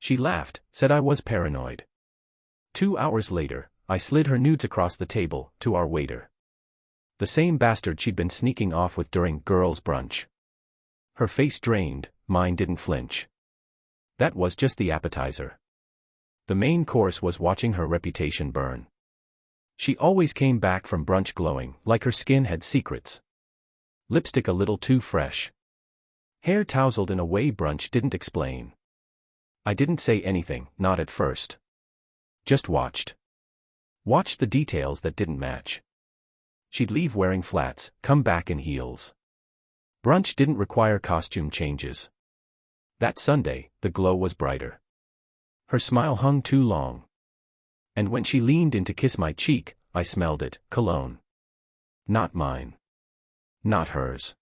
She laughed, said I was paranoid. 2 hours later, I slid her nudes across the table, to our waiter. The same bastard she'd been sneaking off with during girls' brunch. Her face drained, mine didn't flinch. That was just the appetizer. The main course was watching her reputation burn. She always came back from brunch glowing, like her skin had secrets. Lipstick a little too fresh. Hair tousled in a way brunch didn't explain. I didn't say anything, not at first. Just watched. Watched the details that didn't match. She'd leave wearing flats, come back in heels. Brunch didn't require costume changes. That Sunday, the glow was brighter. Her smile hung too long. And when she leaned in to kiss my cheek, I smelled it, cologne. Not mine. Not hers.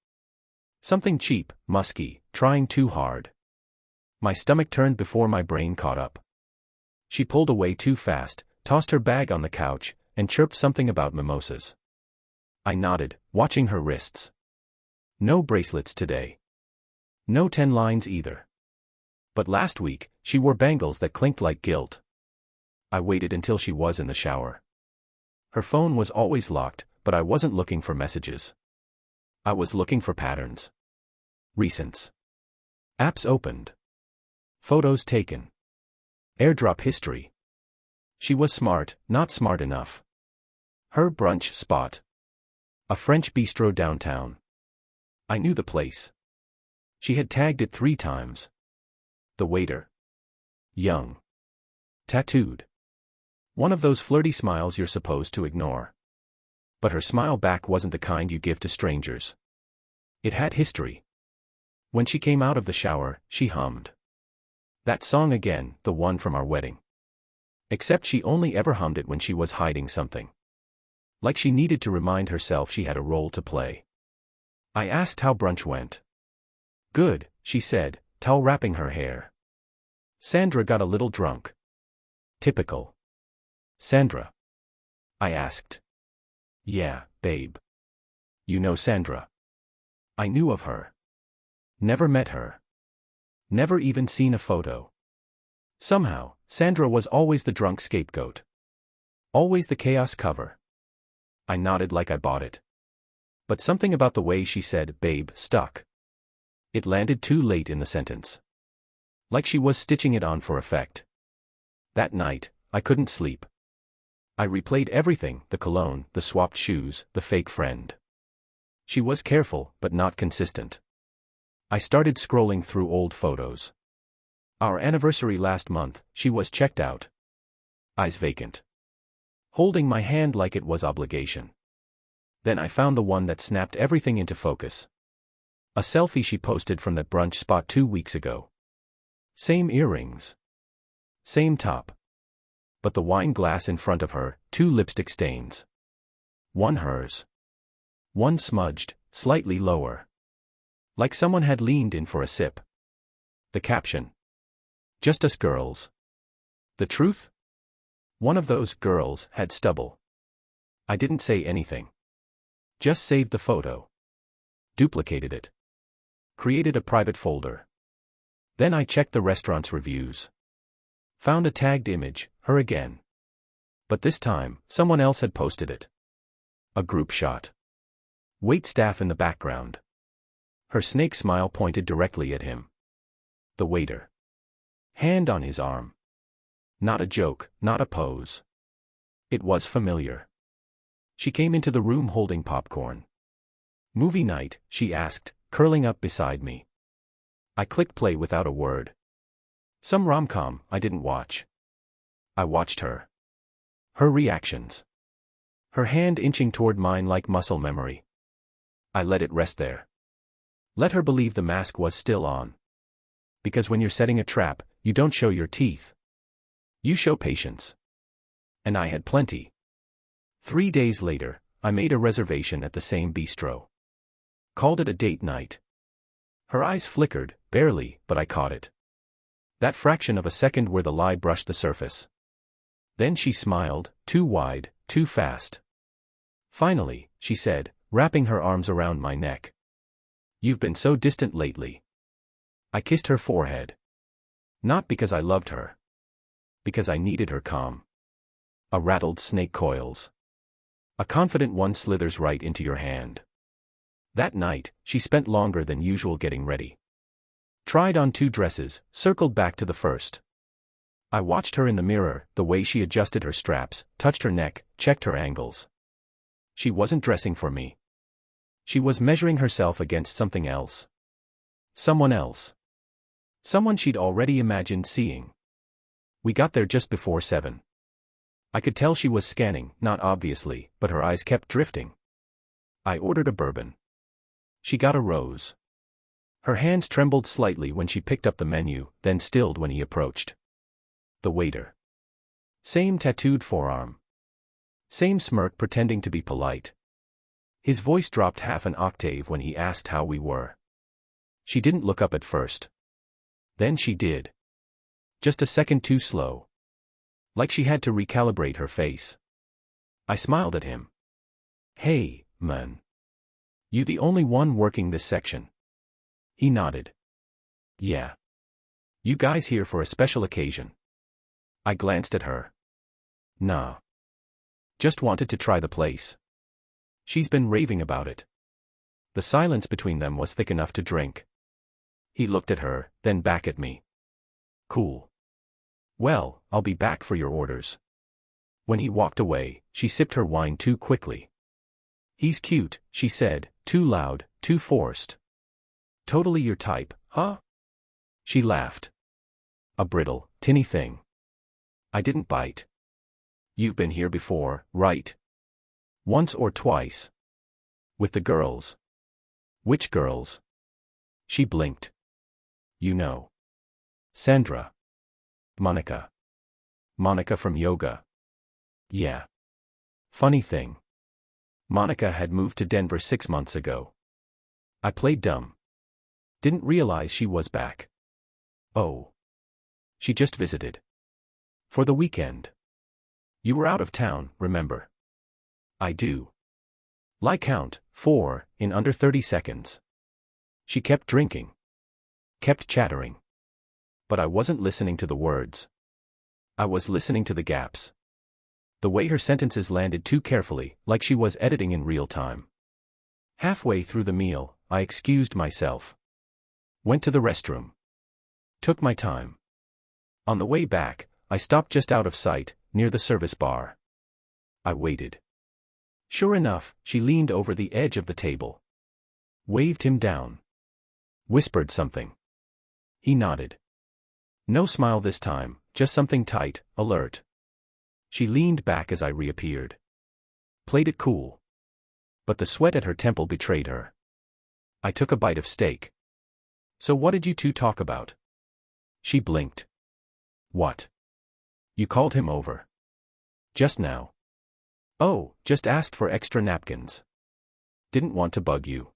Something cheap, musky, trying too hard. My stomach turned before my brain caught up. She pulled away too fast, tossed her bag on the couch, and chirped something about mimosas. I nodded, watching her wrists. No bracelets today. No 10 lines either. But last week, she wore bangles that clinked like gilt. I waited until she was in the shower. Her phone was always locked, but I wasn't looking for messages. I was looking for patterns. Recents. Apps opened. Photos taken. AirDrop history. She was smart, not smart enough. Her brunch spot. A French bistro downtown. I knew the place. She had tagged it 3 times. The waiter. Young. Tattooed. One of those flirty smiles you're supposed to ignore. But her smile back wasn't the kind you give to strangers. It had history. When she came out of the shower, she hummed. That song again, the one from our wedding. Except she only ever hummed it when she was hiding something. Like she needed to remind herself she had a role to play. I asked how brunch went. Good, she said, towel wrapping her hair. Sandra got a little drunk. Typical. Sandra? I asked. Yeah, babe. You know Sandra. I knew of her. Never met her. Never even seen a photo. Somehow, Sandra was always the drunk scapegoat. Always the chaos cover. I nodded like I bought it. But something about the way she said, babe, stuck. It landed too late in the sentence. Like she was stitching it on for effect. That night, I couldn't sleep. I replayed everything, the cologne, the swapped shoes, the fake friend. She was careful, but not consistent. I started scrolling through old photos. Our anniversary last month, she was checked out. Eyes vacant. Holding my hand like it was obligation. Then I found the one that snapped everything into focus. A selfie she posted from that brunch spot 2 weeks ago. Same earrings. Same top. But the wine glass in front of her, 2 lipstick stains. One hers. One smudged, slightly lower. Like someone had leaned in for a sip. The caption. Just us girls. The truth? One of those girls had stubble. I didn't say anything. Just saved the photo. Duplicated it. Created a private folder. Then I checked the restaurant's reviews. Found a tagged image, her again. But this time, someone else had posted it. A group shot. Wait staff in the background. Her snake smile pointed directly at him. The waiter. Hand on his arm. Not a joke, not a pose. It was familiar. She came into the room holding popcorn. Movie night, she asked, curling up beside me. I clicked play without a word. Some rom-com I didn't watch. I watched her. Her reactions. Her hand inching toward mine like muscle memory. I let it rest there. Let her believe the mask was still on. Because when you're setting a trap, you don't show your teeth. You show patience. And I had plenty. 3 days later, I made a reservation at the same bistro. Called it a date night. Her eyes flickered, barely, but I caught it. That fraction of a second where the lie brushed the surface. Then she smiled, too wide, too fast. Finally, she said, wrapping her arms around my neck. You've been so distant lately. I kissed her forehead. Not because I loved her. Because I needed her calm. A rattled snake coils. A confident one slithers right into your hand. That night, she spent longer than usual getting ready. Tried on 2 dresses, circled back to the first. I watched her in the mirror, the way she adjusted her straps, touched her neck, checked her angles. She wasn't dressing for me. She was measuring herself against something else. Someone else. Someone she'd already imagined seeing. We got there just before 7. I could tell she was scanning, not obviously, but her eyes kept drifting. I ordered a bourbon. She got a rose. Her hands trembled slightly when she picked up the menu, then stilled when he approached. The waiter. Same tattooed forearm. Same smirk pretending to be polite. His voice dropped half an octave when he asked how we were. She didn't look up at first. Then she did. Just a second too slow. Like she had to recalibrate her face. I smiled at him. Hey, man. You the only one working this section? He nodded. Yeah. You guys here for a special occasion? I glanced at her. Nah. Just wanted to try the place. She's been raving about it. The silence between them was thick enough to drink. He looked at her, then back at me. Cool. Well, I'll be back for your orders. When he walked away, she sipped her wine too quickly. He's cute, she said, too loud, too forced. Totally your type, huh? She laughed. A brittle, tinny thing. I didn't bite. You've been here before, right? Once or twice. With the girls. Which girls? She blinked. You know. Sandra. Monica. Monica from yoga. Yeah. Funny thing. Monica had moved to Denver 6 months ago. I played dumb. Didn't realize she was back. Oh. She just visited. For the weekend. You were out of town, remember? I do. Like count 4 in under 30 seconds. She kept drinking. Kept chattering. But I wasn't listening to the words. I was listening to the gaps. The way her sentences landed too carefully, like she was editing in real time. Halfway through the meal, I excused myself. Went to the restroom. Took my time. On the way back, I stopped just out of sight, near the service bar. I waited. Sure enough, she leaned over the edge of the table. Waved him down. Whispered something. He nodded. No smile this time, just something tight, alert. She leaned back as I reappeared. Played it cool. But the sweat at her temple betrayed her. I took a bite of steak. So what did you two talk about? She blinked. What? You called him over. Just now. Oh, just asked for extra napkins. Didn't want to bug you.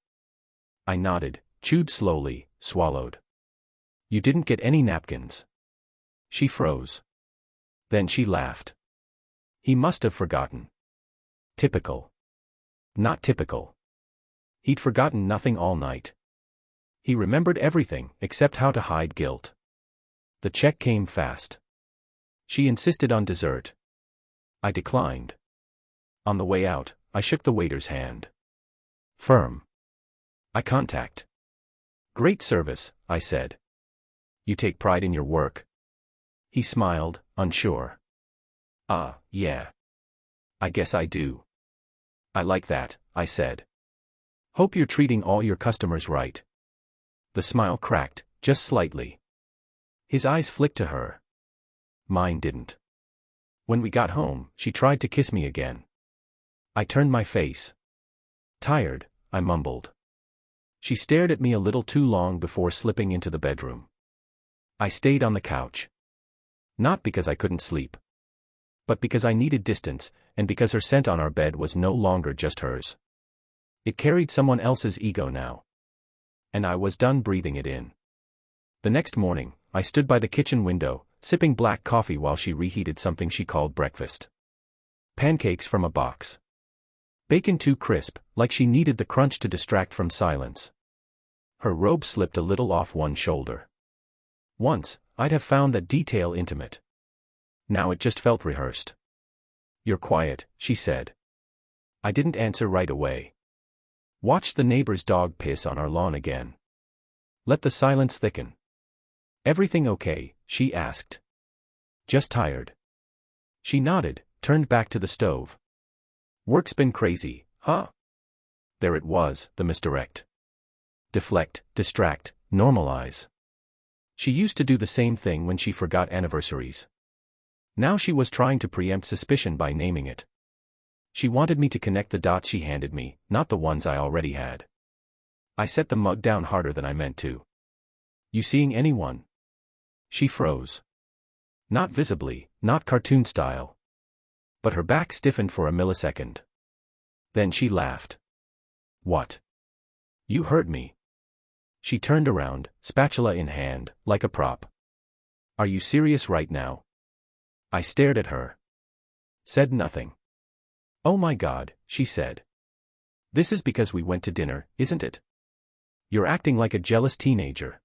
I nodded, chewed slowly, swallowed. You didn't get any napkins. She froze. Then she laughed. He must have forgotten. Typical. Not typical. He'd forgotten nothing all night. He remembered everything except how to hide guilt. The check came fast. She insisted on dessert. I declined. On the way out, I shook the waiter's hand. Firm. Eye contact. Great service, I said. You take pride in your work? He smiled, unsure. Yeah. I guess I do. I like that, I said. Hope you're treating all your customers right. The smile cracked, just slightly. His eyes flicked to her. Mine didn't. When we got home, she tried to kiss me again. I turned my face. Tired, I mumbled. She stared at me a little too long before slipping into the bedroom. I stayed on the couch. Not because I couldn't sleep. But because I needed distance, and because her scent on our bed was no longer just hers. It carried someone else's ego now. And I was done breathing it in. The next morning, I stood by the kitchen window, sipping black coffee while she reheated something she called breakfast. Pancakes from a box. Bacon too crisp, like she needed the crunch to distract from silence. Her robe slipped a little off one shoulder. Once, I'd have found that detail intimate. Now it just felt rehearsed. "You're quiet," she said. I didn't answer right away. Watched the neighbor's dog piss on our lawn again. Let the silence thicken. "Everything okay?" she asked. "Just tired." She nodded, turned back to the stove. "Work's been crazy, huh?" There it was, the misdirect. Deflect, distract, normalize. She used to do the same thing when she forgot anniversaries. Now she was trying to preempt suspicion by naming it. She wanted me to connect the dots she handed me, not the ones I already had. I set the mug down harder than I meant to. "You seeing anyone?" She froze. Not visibly, not cartoon style. But her back stiffened for a millisecond. Then she laughed. "What? You heard me." She turned around, spatula in hand, like a prop. "Are you serious right now?" I stared at her. Said nothing. "Oh my God," she said. "This is because we went to dinner, isn't it? You're acting like a jealous teenager."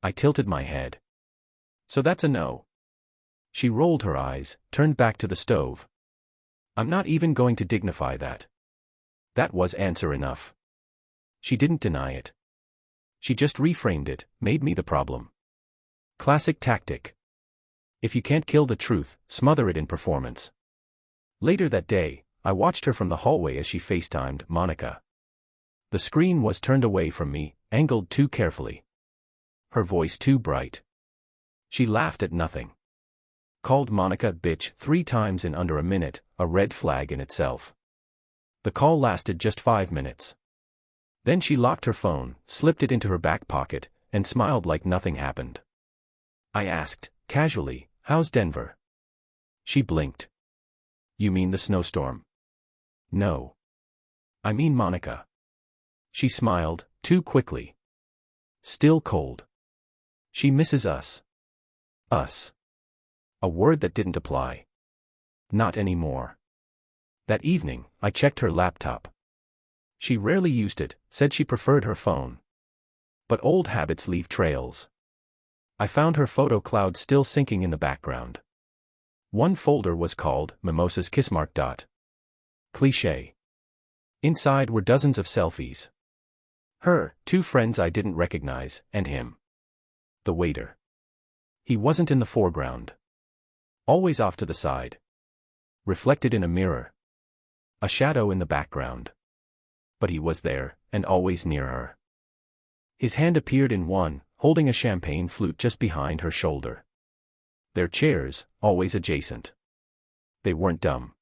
I tilted my head. "So that's a no." She rolled her eyes, turned back to the stove. "I'm not even going to dignify that." That was answer enough. She didn't deny it. She just reframed it, made me the problem. Classic tactic. If you can't kill the truth, smother it in performance. Later that day, I watched her from the hallway as she FaceTimed Monica. The screen was turned away from me, angled too carefully. Her voice too bright. She laughed at nothing. Called Monica bitch 3 times in under a minute, a red flag in itself. The call lasted just 5 minutes. Then she locked her phone, slipped it into her back pocket, and smiled like nothing happened. I asked, casually, "How's Denver?" She blinked. "You mean the snowstorm?" "No. I mean Monica." She smiled, too quickly. "Still cold. She misses us." Us. A word that didn't apply. Not anymore. That evening, I checked her laptop. She rarely used it, said she preferred her phone. But old habits leave trails. I found her photo cloud still syncing in the background. One folder was called Mimosa's Kissmark. Cliché. Inside were dozens of selfies. Her, 2 friends I didn't recognize, and him. The waiter. He wasn't in the foreground. Always off to the side. Reflected in a mirror. A shadow in the background. But he was there, and always near her. His hand appeared in one, holding a champagne flute just behind her shoulder. Their chairs, always adjacent. They weren't dumb.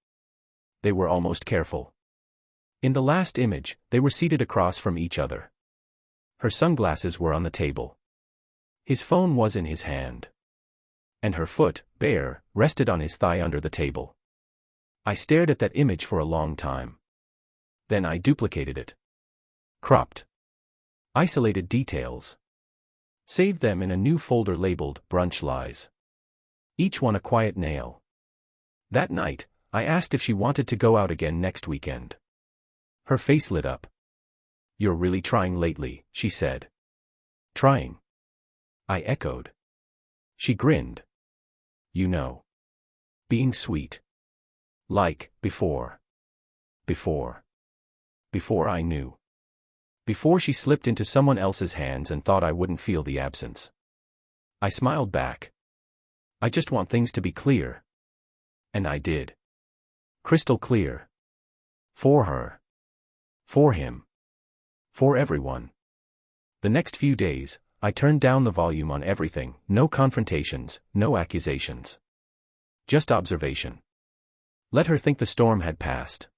They were almost careful. In the last image, they were seated across from each other. Her sunglasses were on the table. His phone was in his hand. And her foot, bare, rested on his thigh under the table. I stared at that image for a long time. Then I duplicated it. Cropped. Isolated details. Saved them in a new folder labeled Brunch Lies. Each one a quiet nail. That night, I asked if she wanted to go out again next weekend. Her face lit up. "You're really trying lately," she said. "Trying?" I echoed. She grinned. "You know. Being sweet. Like, before. Before. Before I knew. Before she slipped into someone else's hands and thought I wouldn't feel the absence." I smiled back. "I just want things to be clear." And I did. Crystal clear. For her. For him. For everyone. The next few days, I turned down the volume on everything, no confrontations, no accusations. Just observation. Let her think the storm had passed.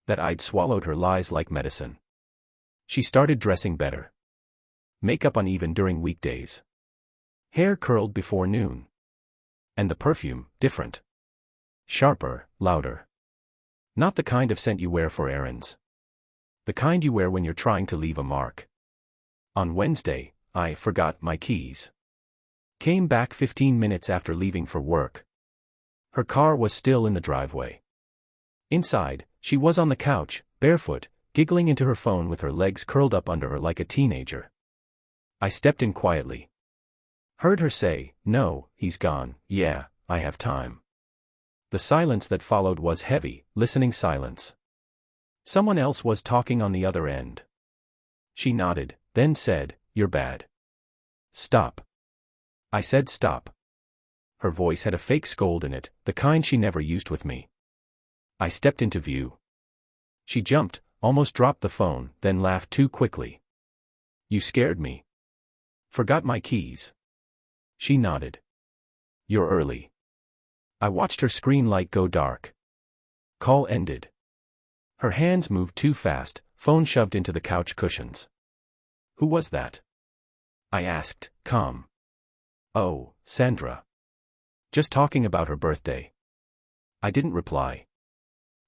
That I'd swallowed her lies like medicine. She started dressing better. Makeup uneven during weekdays. Hair curled before noon. And the perfume, different. Sharper, louder. Not the kind of scent you wear for errands. The kind you wear when you're trying to leave a mark. On Wednesday, I forgot my keys. Came back 15 minutes after leaving for work. Her car was still in the driveway. Inside, she was on the couch, barefoot, giggling into her phone with her legs curled up under her like a teenager. I stepped in quietly. Heard her say, "No, he's gone, yeah, I have time." The silence that followed was heavy, listening silence. Someone else was talking on the other end. She nodded, then said, "You're bad." "Stop." I said stop. Her voice had a fake scold in it, the kind she never used with me. I stepped into view. She jumped, almost dropped the phone, then laughed too quickly. "You scared me." "Forgot my keys." She nodded. "You're early." I watched her screen light go dark. Call ended. Her hands moved too fast, phone shoved into the couch cushions. "Who was that?" I asked, calm. "Oh, Sandra. Just talking about her birthday." I didn't reply.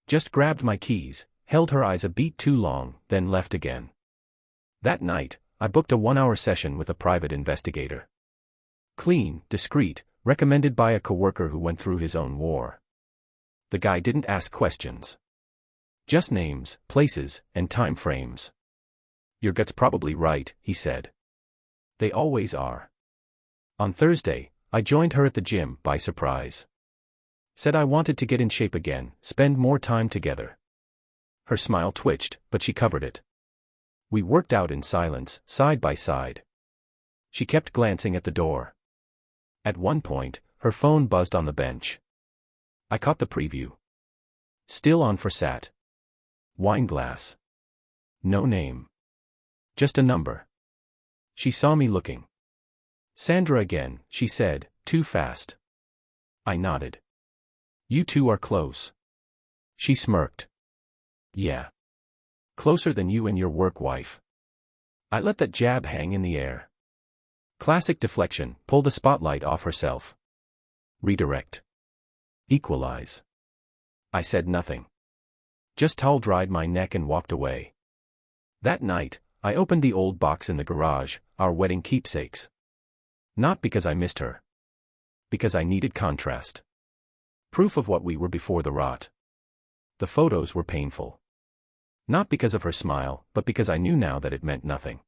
Just grabbed my keys, held her eyes a beat too long, then left again. That night, I booked a 1-hour session with a private investigator. Clean, discreet, recommended by a coworker who went through his own war. The guy didn't ask questions. Just names, places, and time frames. "Your gut's probably right," he said. "They always are." On Thursday, I joined her at the gym by surprise. Said I wanted to get in shape again, spend more time together. Her smile twitched, but she covered it. We worked out in silence, side by side. She kept glancing at the door. At one point, her phone buzzed on the bench. I caught the preview. Still on for sat. Wine glass. No name. Just a number. She saw me looking. "Sandra again," she said, "too fast." I nodded. "You two are close." She smirked. "Yeah. Closer than you and your work wife." I let that jab hang in the air. Classic deflection, pull the spotlight off herself. Redirect. Equalize. I said nothing. Just towel-dried my neck and walked away. That night, I opened the old box in the garage, our wedding keepsakes. Not because I missed her. Because I needed contrast. Proof of what we were before the rot. The photos were painful. Not because of her smile, but because I knew now that it meant nothing.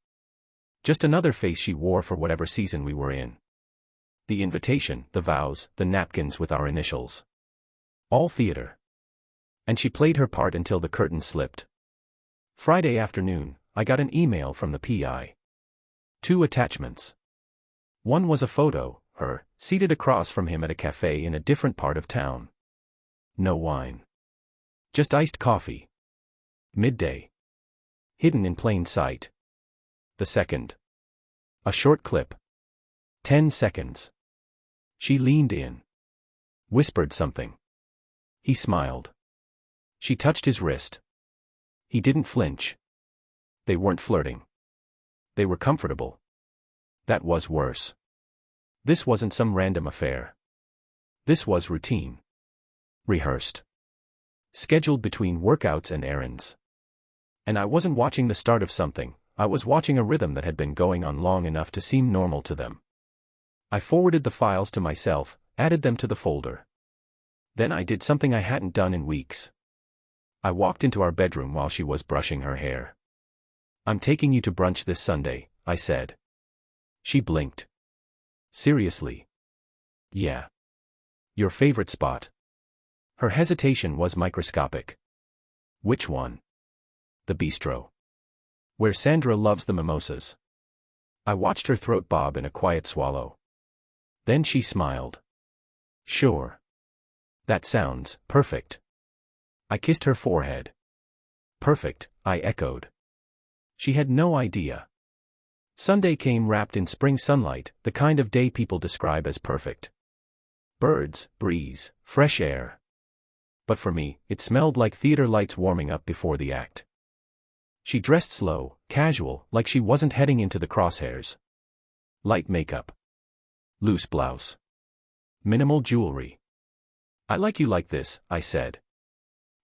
Just another face she wore for whatever season we were in. The invitation, the vows, the napkins with our initials. All theater. And she played her part until the curtain slipped. Friday afternoon, I got an email from the PI. 2 attachments. One was a photo, her, seated across from him at a cafe in a different part of town. No wine. Just iced coffee. Midday. Hidden in plain sight. The second. A short clip. 10 seconds. She leaned in. Whispered something. He smiled. She touched his wrist. He didn't flinch. They weren't flirting. They were comfortable. That was worse. This wasn't some random affair. This was routine. Rehearsed. Scheduled between workouts and errands. And I wasn't watching the start of something, I was watching a rhythm that had been going on long enough to seem normal to them. I forwarded the files to myself, added them to the folder. Then I did something I hadn't done in weeks. I walked into our bedroom while she was brushing her hair. "I'm taking you to brunch this Sunday," I said. She blinked. "Seriously?" "Yeah." "Your favorite spot?" Her hesitation was microscopic. "Which one?" "The bistro. Where Sandra loves the mimosas." I watched her throat bob in a quiet swallow. Then she smiled. "Sure. That sounds perfect." I kissed her forehead. "Perfect," I echoed. She had no idea. Sunday came wrapped in spring sunlight, the kind of day people describe as perfect. Birds, breeze, fresh air. But for me, it smelled like theater lights warming up before the act. She dressed slow, casual, like she wasn't heading into the crosshairs. Light makeup. Loose blouse. Minimal jewelry. "I like you like this," I said.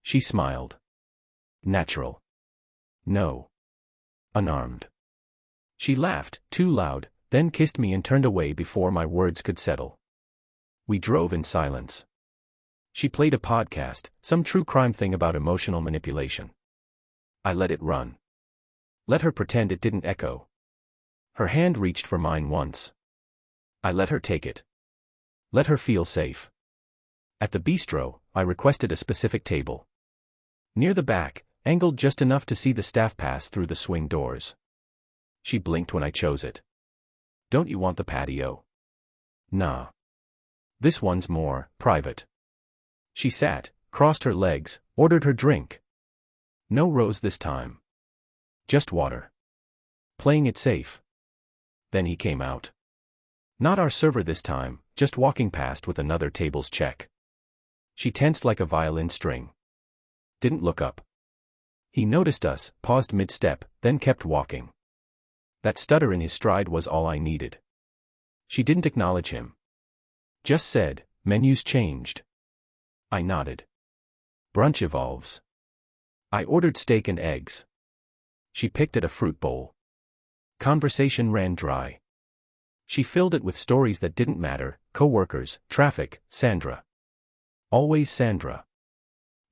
She smiled. "Natural." "No. Unarmed." She laughed, too loud, then kissed me and turned away before my words could settle. We drove in silence. She played a podcast, some true crime thing about emotional manipulation. I let it run. Let her pretend it didn't echo. Her hand reached for mine once. I let her take it. Let her feel safe. At the bistro, I requested a specific table. Near the back, angled just enough to see the staff pass through the swing doors. She blinked when I chose it. Don't you want the patio? Nah. This one's more private. She sat, crossed her legs, ordered her drink. No rose this time. Just water. Playing it safe. Then he came out. Not our server this time, just walking past with another table's check. She tensed like a violin string. Didn't look up. He noticed us, paused mid-step, then kept walking. That stutter in his stride was all I needed. She didn't acknowledge him. Just said, "Menus changed." I nodded. Brunch evolves. I ordered steak and eggs. She picked at a fruit bowl. Conversation ran dry. She filled it with stories that didn't matter: co-workers, traffic, Sandra. Always Sandra.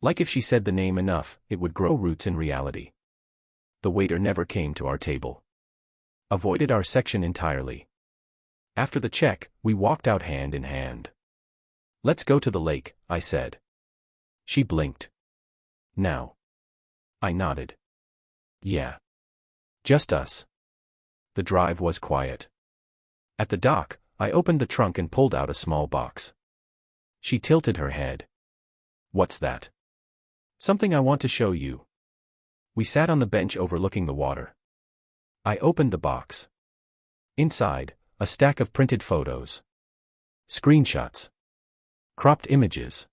Like if she said the name enough, it would grow roots in reality. The waiter never came to our table. Avoided our section entirely. After the check, we walked out hand in hand. "Let's go to the lake," I said. She blinked. "Now?" I nodded. "Yeah. Just us." The drive was quiet. At the dock, I opened the trunk and pulled out a small box. She tilted her head. "What's that?" "Something I want to show you." We sat on the bench overlooking the water. I opened the box. Inside, a stack of printed photos. Screenshots. Cropped images.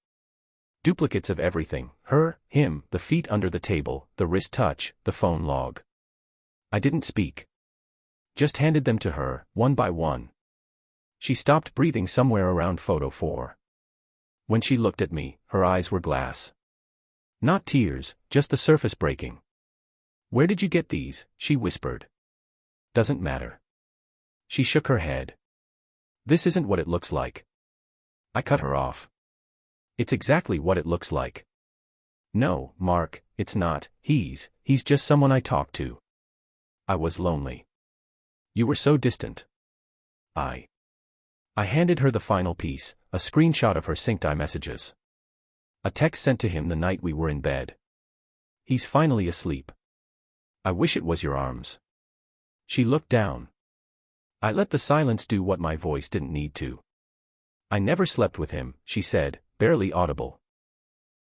Duplicates of everything: her, him, the feet under the table, the wrist touch, the phone log. I didn't speak. Just handed them to her, one by one. She stopped breathing somewhere around photo 4. When she looked at me, her eyes were glass. Not tears, just the surface breaking. "Where did you get these?" she whispered. "Doesn't matter." She shook her head. "This isn't what it looks like." I cut her off. "It's exactly what it looks like." "No, Mark, it's not. He's just someone I talk to." I was lonely. "You were so distant." I handed her the final piece, a screenshot of her synced iMessages. A text sent to him the night we were in bed. "He's finally asleep. I wish it was your arms." She looked down. I let the silence do what my voice didn't need to. "I never slept with him," she said, barely audible.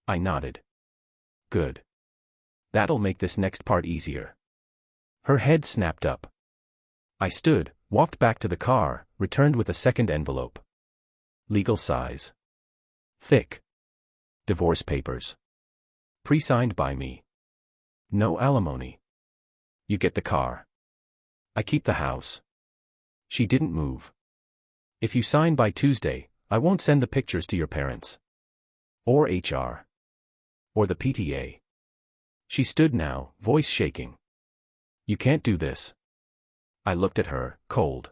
I nodded. "Good. That'll make this next part easier." Her head snapped up. I stood, walked back to the car, returned with a second envelope. Legal size. Thick. Divorce papers. Pre-signed by me. No alimony. "You get the car. I keep the house." She didn't move. "If you sign by Tuesday, I won't send the pictures to your parents. Or HR. Or the PTA." She stood now, voice shaking. "You can't do this." I looked at her, cold.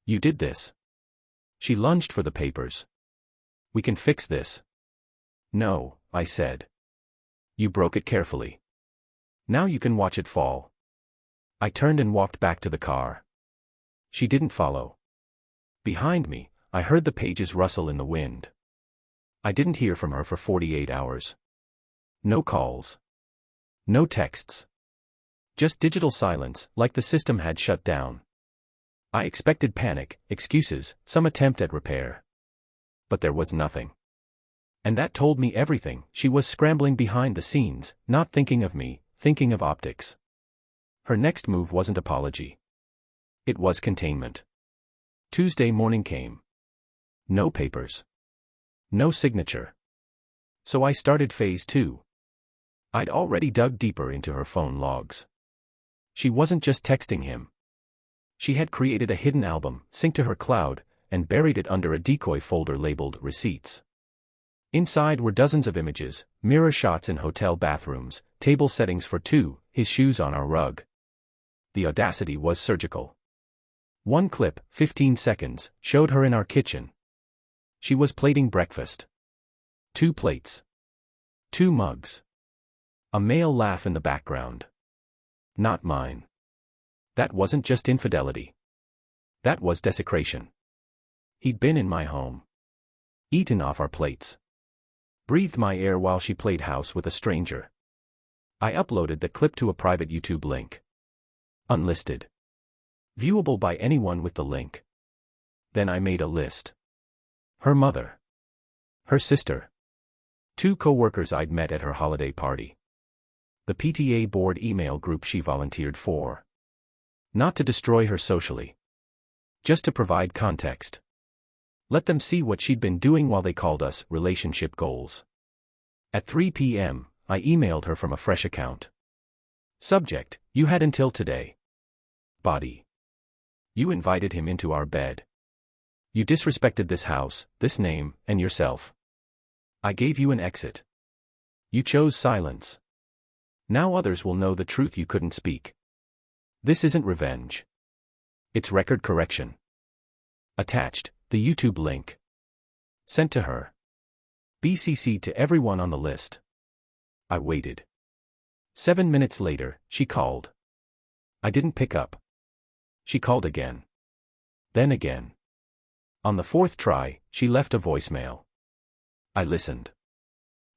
"You did this." She lunged for the papers. "We can fix this." "No," I said. "You broke it carefully. Now you can watch it fall." I turned and walked back to the car. She didn't follow. Behind me, I heard the pages rustle in the wind. I didn't hear from her for 48 hours. No calls. No texts. Just digital silence, like the system had shut down. I expected panic, excuses, some attempt at repair. But there was nothing. And that told me everything. She was scrambling behind the scenes, not thinking of me, thinking of optics. Her next move wasn't apology. It was containment. Tuesday morning came. No papers. No signature. So I started phase 2. I'd already dug deeper into her phone logs. She wasn't just texting him. She had created a hidden album, synced to her cloud, and buried it under a decoy folder labeled Receipts. Inside were dozens of images, mirror shots in hotel bathrooms, table settings for 2, his shoes on our rug. The audacity was surgical. One clip, 15 seconds, showed her in our kitchen. She was plating breakfast. 2 plates. 2 mugs. A male laugh in the background. Not mine. That wasn't just infidelity. That was desecration. He'd been in my home. Eaten off our plates. Breathed my air while she played house with a stranger. I uploaded the clip to a private YouTube link. Unlisted. Viewable by anyone with the link. Then I made a list. Her mother. Her sister. 2 co-workers I'd met at her holiday party. The PTA board email group she volunteered for. Not to destroy her socially. Just to provide context. Let them see what she'd been doing while they called us relationship goals. At 3 p.m., I emailed her from a fresh account. Subject: you had until today. Body: you invited him into our bed. You disrespected this house, this name, and yourself. I gave you an exit. You chose silence. Now others will know the truth you couldn't speak. This isn't revenge. It's record correction. Attached, the YouTube link. Sent to her. BCC'd to everyone on the list. I waited. 7 minutes later, she called. I didn't pick up. She called again. Then again. On the 4th try, she left a voicemail. I listened.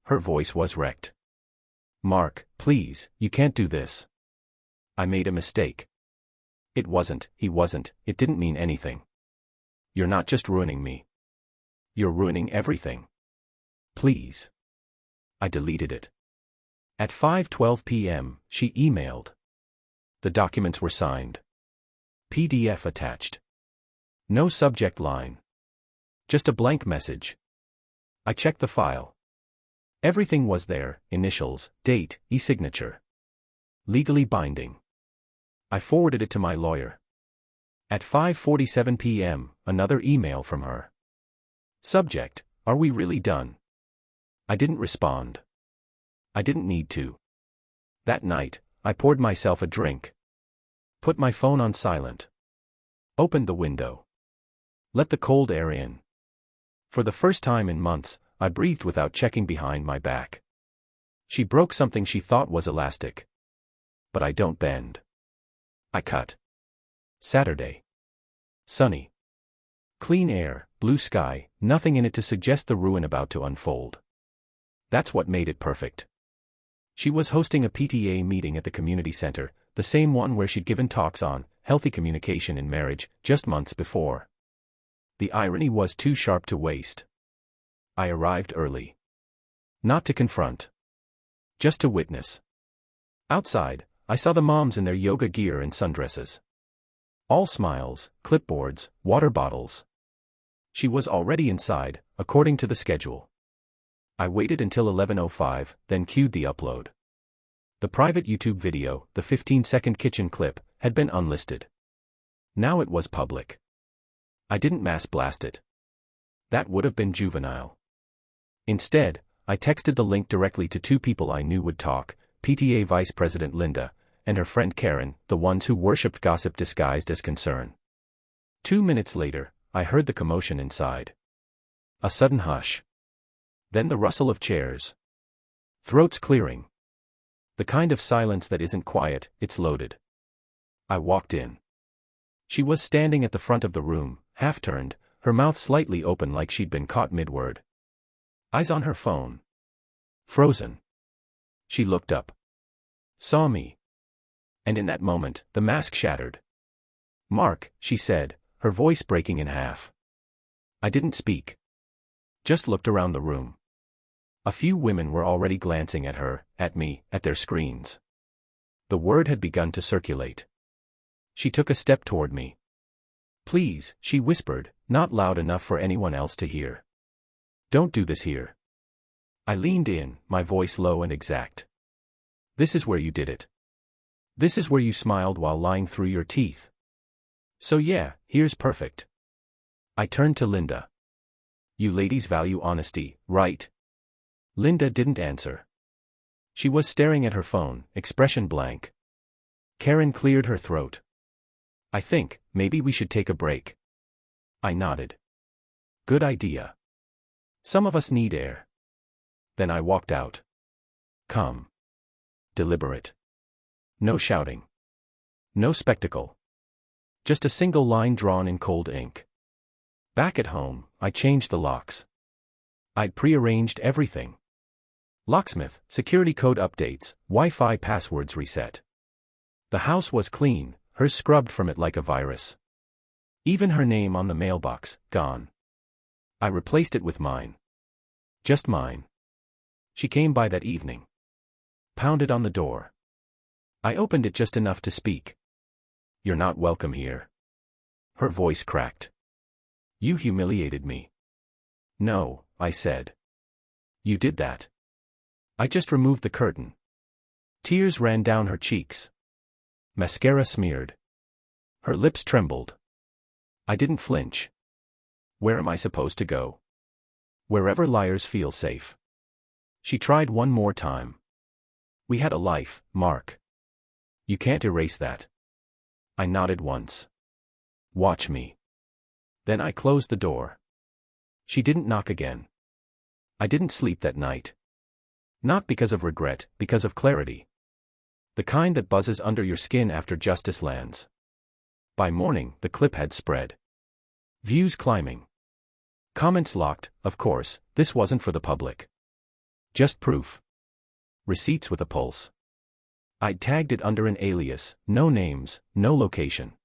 Her voice was wrecked. Mark, please, you can't do this. I made a mistake. It wasn't, he wasn't, it didn't mean anything. You're not just ruining me. You're ruining everything. Please. I deleted it. At 5:12 p.m., she emailed. The documents were signed. PDF attached. No subject line. Just a blank message. I checked the file. Everything was there: initials, date, e-signature. Legally binding. I forwarded it to my lawyer. At 5:47 p.m., another email from her. Subject: are we really done? I didn't respond. I didn't need to. That night, I poured myself a drink. Put my phone on silent. Opened the window. Let the cold air in. For the first time in months, I breathed without checking behind my back. She broke something she thought was elastic. But I don't bend. I cut. Saturday. Sunny. Clean air, blue sky, nothing in it to suggest the ruin about to unfold. That's what made it perfect. She was hosting a PTA meeting at the community center, the same one where she'd given talks on healthy communication in marriage just months before. The irony was too sharp to waste. I arrived early. Not to confront. Just to witness. Outside, I saw the moms in their yoga gear and sundresses. All smiles, clipboards, water bottles. She was already inside, according to the schedule. I waited until 11:05, then cued the upload. The private YouTube video, the 15-second kitchen clip, had been unlisted. Now it was public. I didn't mass blast it. That would have been juvenile. Instead, I texted the link directly to 2 people I knew would talk, PTA Vice President Linda, and her friend Karen, the ones who worshipped gossip disguised as concern. 2 minutes later, I heard the commotion inside. A sudden hush. Then the rustle of chairs. Throats clearing. The kind of silence that isn't quiet, it's loaded. I walked in. She was standing at the front of the room, half-turned, her mouth slightly open like she'd been caught mid-word. Eyes on her phone. Frozen. She looked up. Saw me. And in that moment, the mask shattered. Mark, she said, her voice breaking in half. I didn't speak. Just looked around the room. A few women were already glancing at her, at me, at their screens. The word had begun to circulate. She took a step toward me. Please, she whispered, not loud enough for anyone else to hear. Don't do this here. I leaned in, my voice low and exact. This is where you did it. This is where you smiled while lying through your teeth. So yeah, here's perfect. I turned to Linda. You ladies value honesty, right? Linda didn't answer. She was staring at her phone, expression blank. Karen cleared her throat. I think, maybe we should take a break. I nodded. Good idea. Some of us need air. Then I walked out. Calm. Deliberate. No shouting. No spectacle. Just a single line drawn in cold ink. Back at home, I changed the locks. I'd prearranged everything. Locksmith, security code updates, Wi-Fi passwords reset. The house was clean, hers scrubbed from it like a virus. Even her name on the mailbox, gone. I replaced it with mine. Just mine. She came by that evening. Pounded on the door. I opened it just enough to speak. "You're not welcome here." Her voice cracked. "You humiliated me." "No," I said. "You did that." I just removed the curtain. Tears ran down her cheeks. Mascara smeared. Her lips trembled. I didn't flinch. Where am I supposed to go? Wherever liars feel safe. She tried one more time. "We had a life, Mark. You can't erase that." I nodded once. "Watch me." Then I closed the door. She didn't knock again. I didn't sleep that night. Not because of regret, because of clarity. The kind that buzzes under your skin after justice lands. By morning, the clip had spread. Views climbing. Comments locked, of course, this wasn't for the public. Just proof. Receipts with a pulse. I'd tagged it under an alias, no names, no location.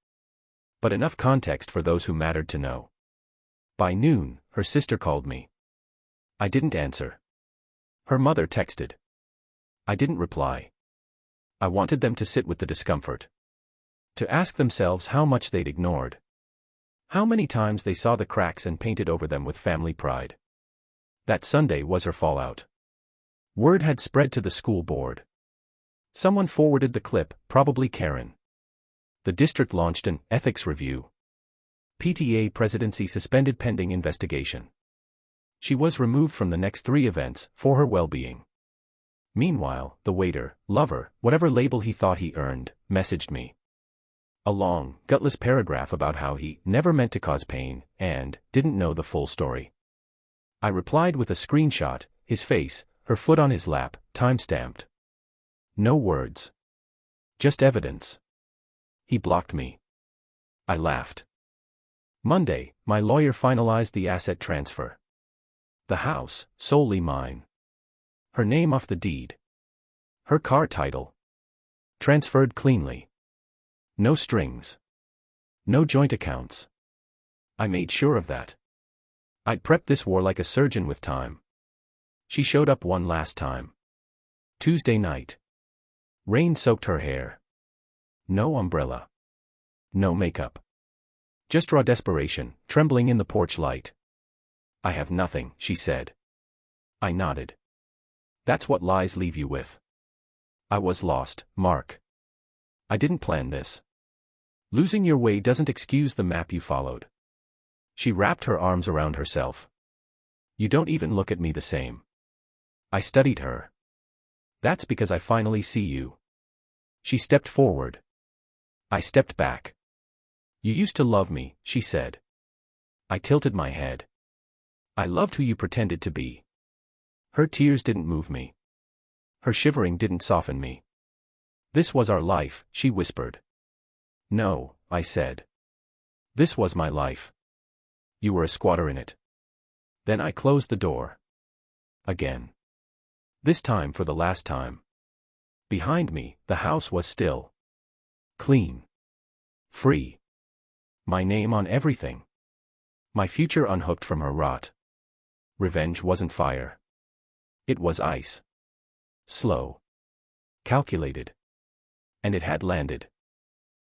But enough context for those who mattered to know. By noon, her sister called me. I didn't answer. Her mother texted. I didn't reply. I wanted them to sit with the discomfort. To ask themselves how much they'd ignored. How many times they saw the cracks and painted over them with family pride. That Sunday was her fallout. Word had spread to the school board. Someone forwarded the clip, probably Karen. The district launched an ethics review. PTA presidency suspended pending investigation. She was removed from the next 3 events, for her well-being. Meanwhile, the waiter, lover, whatever label he thought he earned, messaged me. A long, gutless paragraph about how he never meant to cause pain, and didn't know the full story. I replied with a screenshot, his face, her foot on his lap, time-stamped. No words. Just evidence. He blocked me. I laughed. Monday, my lawyer finalized the asset transfer. The house, solely mine. Her name off the deed. Her car title. Transferred cleanly. No strings. No joint accounts. I made sure of that. I'd prepped this war like a surgeon with time. She showed up one last time. Tuesday night. Rain soaked her hair. No umbrella. No makeup. Just raw desperation, trembling in the porch light. "I have nothing," she said. I nodded. That's what lies leave you with. I was lost, Mark. I didn't plan this. Losing your way doesn't excuse the map you followed. She wrapped her arms around herself. You don't even look at me the same. I studied her. That's because I finally see you. She stepped forward. I stepped back. You used to love me, she said. I tilted my head. I loved who you pretended to be. Her tears didn't move me. Her shivering didn't soften me. This was our life, she whispered. No, I said. This was my life. You were a squatter in it. Then I closed the door. Again. This time for the last time. Behind me, the house was still. Clean. Free. My name on everything. My future unhooked from her rot. Revenge wasn't fire. It was ice. Slow. Calculated. And it had landed.